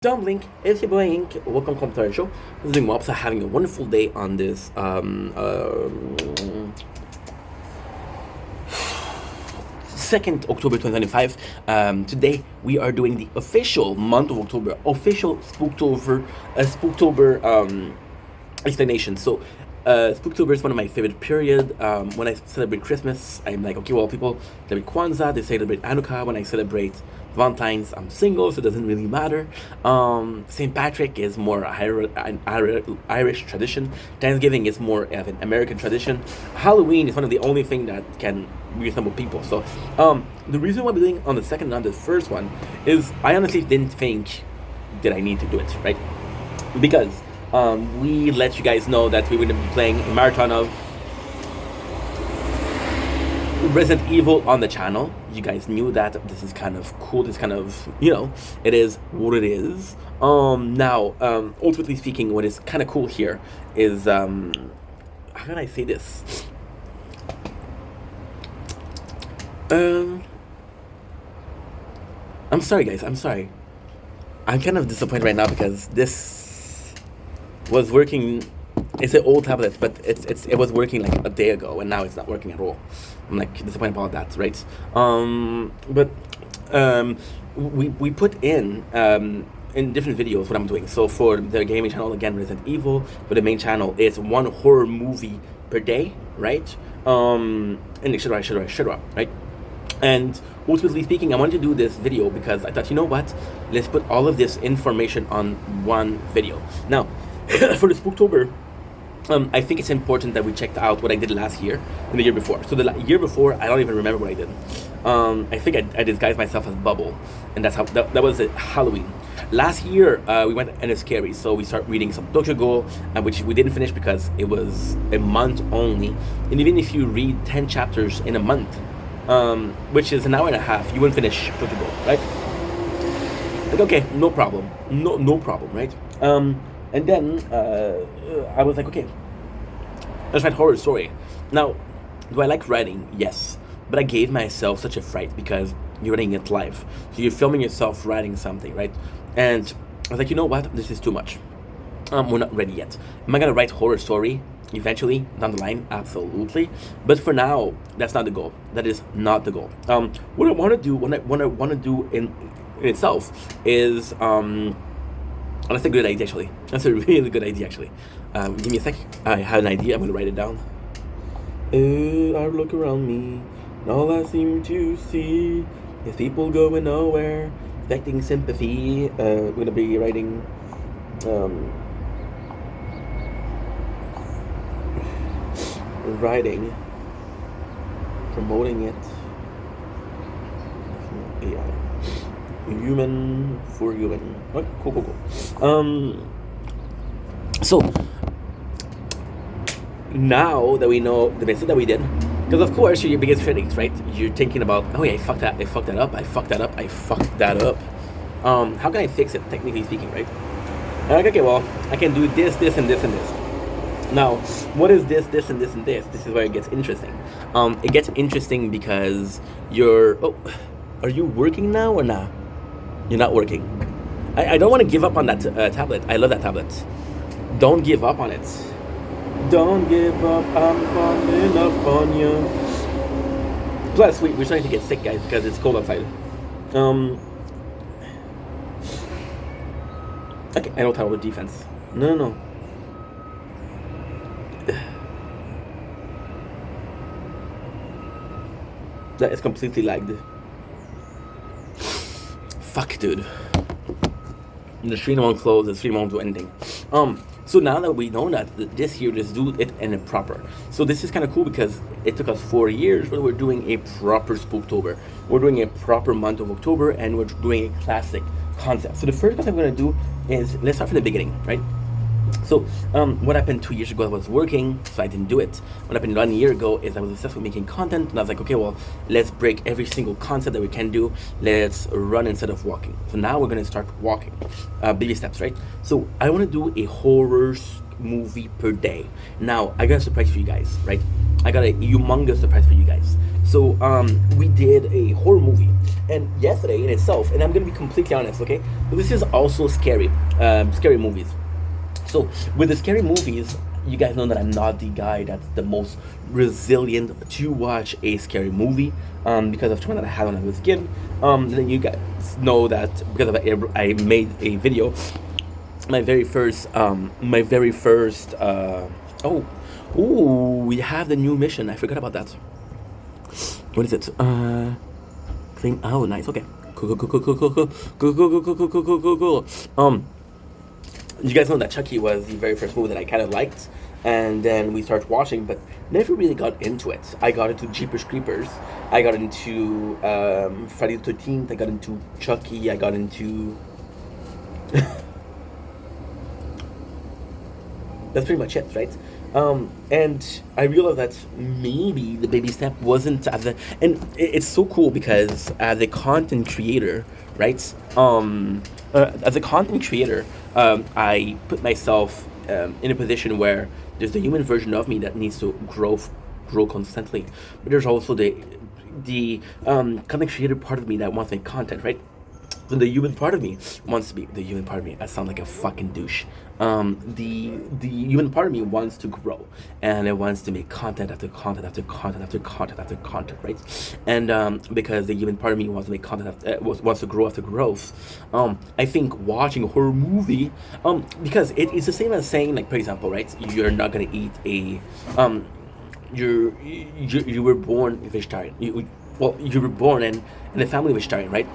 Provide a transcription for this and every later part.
Dumpling, it's your boy Ink. Welcome to our show. This is doing well, so having a wonderful day on this 2nd October 2025. Today we are doing the official month of October, official Spooktober explanation. So Spooktober is one of my favorite period. When I celebrate Christmas, I'm like, okay, well, people celebrate Kwanzaa, they celebrate Hanukkah. When I celebrate Valentine's, I'm single, so it doesn't really matter. St. Patrick is more an Irish tradition. Thanksgiving is more of an American tradition. Halloween is one of the only thing that can reassemble people. So the reason why we're doing on the second, not the first one, is I honestly didn't think that I need to do it, right? Because we let you guys know that we would be playing a marathon of Resident Evil on the channel. You guys knew that. This is kind of cool. This kind of, it is what it is. Now, ultimately speaking, what is kind of cool here is, how can I say this? I'm sorry, guys. I'm sorry. I'm kind of disappointed right now because this was working. It's an old tablet, but it was working like a day ago, and now it's not working at all. I'm like disappointed about that, right? We put in different videos what I'm doing. So for the gaming channel, again, Resident Evil. For the main channel, it's one horror movie per day, right? And etc. Right? And ultimately speaking, I wanted to do this video because I thought, you know what? Let's put all of this information on one video. Now, for the Spooktober, I think it's important that we checked out what I did last year and the year before. So the year before, I don't even remember what I did. I think I disguised myself as Bubble, and that's how that was at Halloween. Last year, we went and it's scary, so we started reading some Tokyo Ghoul, which we didn't finish because it was a month only. And even if you read 10 chapters in a month, which is an hour and a half, you wouldn't finish Tokyo Ghoul, right? Like, okay, no problem, no problem, right? And then I was like, okay, let's write horror story. Now, do I like writing? Yes, but I gave myself such a fright because you're writing it live, so you're filming yourself writing something, right? And I was like, you know what? This is too much. We're not ready yet. Am I gonna write horror story eventually down the line? Absolutely. But for now, that's not the goal. That is not the goal. What I want to do, what I want to do in itself is that's a good idea, actually. That's a really good idea, actually. Give me a sec. I have an idea. I'm going to write it down. I look around me, and all I seem to see is people going nowhere, expecting sympathy. We're going to be writing... promoting it. AI. Human for human. What? Cool. So now that we know the mistake that we did, because of course you're your biggest critics, right? You're thinking about, oh yeah, I fucked that up. How can I fix it, technically speaking, right? Okay, well, I can do this, and this. Now, what is this, and this, and this? This is where it gets interesting. It gets interesting because are you working now or not? You're not working. I don't want to give up on that tablet. I love that tablet. Don't give up on it. Don't give up. I'm falling up on you. Plus, we're starting to get sick, guys, because it's cold outside. Okay, I know tower defense. No. That is completely lagged. Fuck, dude. The stream won't close, the stream won't do anything. So now that we know that this year, let's do it in a proper. So this is kind of cool because it took us 4 years, but we're doing a proper Spooktober. We're doing a proper month of October, and we're doing a classic concept. So the first concept we're gonna do is, let's start from the beginning, right? So what happened 2 years ago, I was working, so I didn't do it. What happened 1 year ago is I was obsessed with making content, and I was like, okay, well, let's break every single concept that we can do. Let's run instead of walking. So now we're going to start walking. Baby steps, right? So I want to do a horror movie per day. Now, I got a surprise for you guys, right? I got a humongous surprise for you guys. So we did a horror movie, and yesterday in itself, and I'm gonna be completely honest, okay? This is also scary, scary movies. So with the scary movies, you guys know that I'm not the guy that's the most resilient to watch a scary movie, because of trauma that I had when I was a kid. Then you guys know that because of I made a video, my very first. Oh, ooh, we have the new mission. I forgot about that. What is it? Claim. Oh, nice. Okay. Cool. Cool. Cool. Cool. Cool. Cool. Cool. Cool. Cool. Cool. Cool. Cool. Cool. Cool. You guys know that Chucky was the very first movie that I kind of liked, and then we started watching, but never really got into it. I got into Jeepers Creepers, I got into Friday the 13th, I got into Chucky, I got into. That's pretty much it, right? And I realized that maybe the baby step wasn't as a, and it's so cool because as a content creator, right? As a content creator, I put myself in a position where there's the human version of me that needs to grow constantly, but there's also the content creator part of me that wants to make content, right? The human part of me wants to be the human part of me. I sound like a fucking douche. The human part of me wants to grow, and it wants to make content after content after content after content after content, right? And because the human part of me wants to make content after, wants to grow after growth. I think watching a horror movie, because it's the same as saying, like, for example, right? You're not gonna eat a you were born vegetarian. You were born in a family vegetarian, right?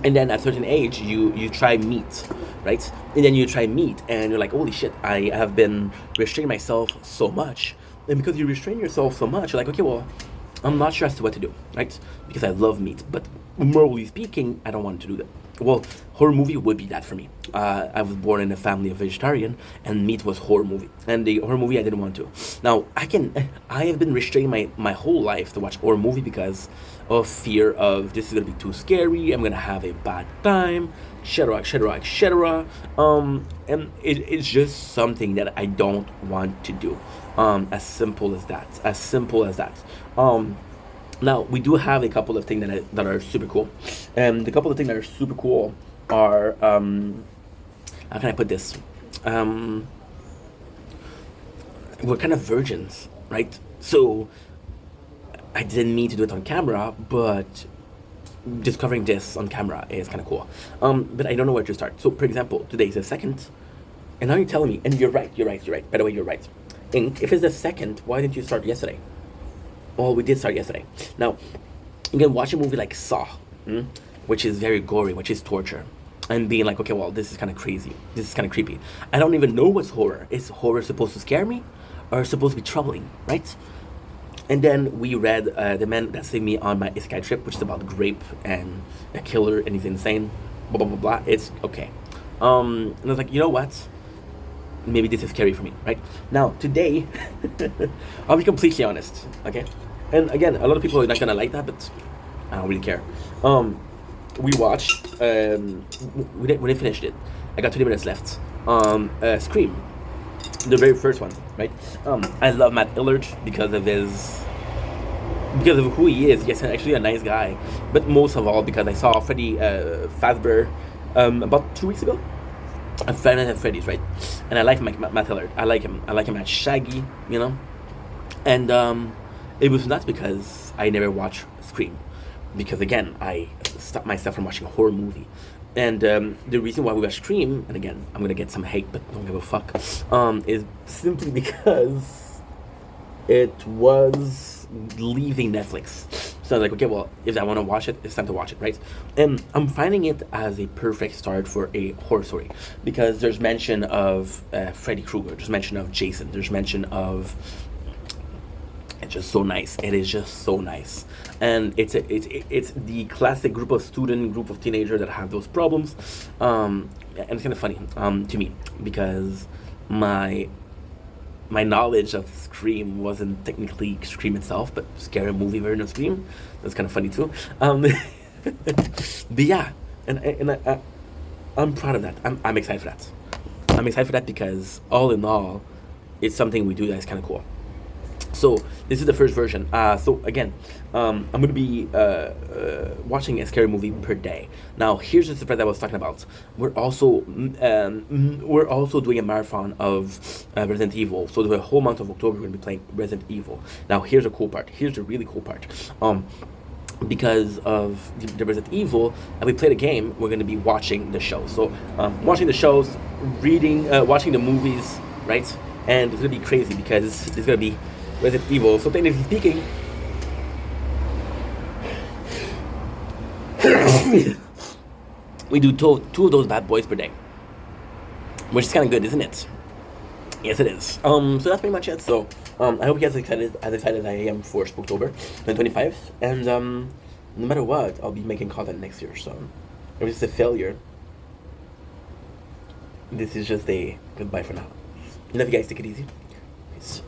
And then at a certain age you try meat, right? And then you try meat and you're like, holy shit, I have been restraining myself so much. And because you restrain yourself so much, you're like, okay, well, I'm not sure as to what to do, right? Because I love meat, but morally speaking, I don't want to do that. Well, horror movie would be that for me. I was born in a family of vegetarian, and meat was horror movie. And the horror movie I didn't want to. Now I have been restraining my whole life to watch horror movie because of fear of this is gonna be too scary. I'm gonna have a bad time, etc. etc. etc. And it's just something that I don't want to do. As simple as that. As simple as that. Now we do have a couple of things that are super cool, and the couple of things that are super cool are how can I put this? We're kind of virgins, right? So I didn't mean to do it on camera, but discovering this on camera is kind of cool. But I don't know where to start. So, for example, today is the second, and now you're telling me, and you're right. By the way, you're right. Ink, if it's the second, why didn't you start yesterday? Well, we did start yesterday. Now, you can watch a movie like Saw, which is very gory, which is torture, and being like, okay, well, this is kind of crazy. This is kind of creepy. I don't even know what's horror. Is horror supposed to scare me, or supposed to be troubling, right? And then we read The Man That Saved Me on My Isekai Trip, which is about grape and a killer, and he's insane. Blah blah blah blah. It's okay. And I was like, you know what? Maybe this is scary for me, right? Now today, I'll be completely honest, okay? And again, a lot of people are not gonna like that, but I don't really care. We watched. We didn't finish it. I got 20 minutes left. Scream, the very first one, right? I love Matt Illard because of who he is. Yes, actually a nice guy, but most of all because I saw Freddy Fazbear about 2 weeks ago. I'm fan of Freddy's, right? And I like Matt Hillard. I like him. I like him as Shaggy, you know. And it was not because I never watched Scream, because again I stopped myself from watching a horror movie. And the reason why we watched Scream, and again I'm gonna get some hate, but don't give a fuck, is simply because it was leaving Netflix. So I was like, okay, well, if I want to watch it, it's time to watch it, right? And I'm finding it as a perfect start for a horror story because there's mention of Freddy Krueger, there's mention of Jason, there's mention of. It's just so nice. It is just so nice, and it's the classic group of teenagers that have those problems, and it's kind of funny to me because my knowledge of Scream wasn't technically Scream itself, but scary movie version of Scream. That's kind of funny too. But yeah, I'm proud of that. I'm excited for that. I'm excited for that because all in all, it's something we do that is kind of cool. So this is the first version. So again, I'm gonna be watching a scary movie per day. Now here's the surprise I was talking about. We're also doing a marathon of Resident Evil. So the whole month of October we're gonna be playing Resident Evil. Now here's the cool part. Here's the really cool part. Because of the Resident Evil, and we play the game, we're gonna be watching the show. So watching the shows, watching the movies, right? And it's gonna be crazy because it's gonna be Resident Evil. So technically speaking, we do two of those bad boys per day, which is kind of good, isn't it? Yes, it is. So that's pretty much it. So I hope you guys are excited as I am for Spooktober 2025. And no matter what, I'll be making content next year. So if it's a failure, this is just a goodbye for now. Love you guys. Take it easy. Peace.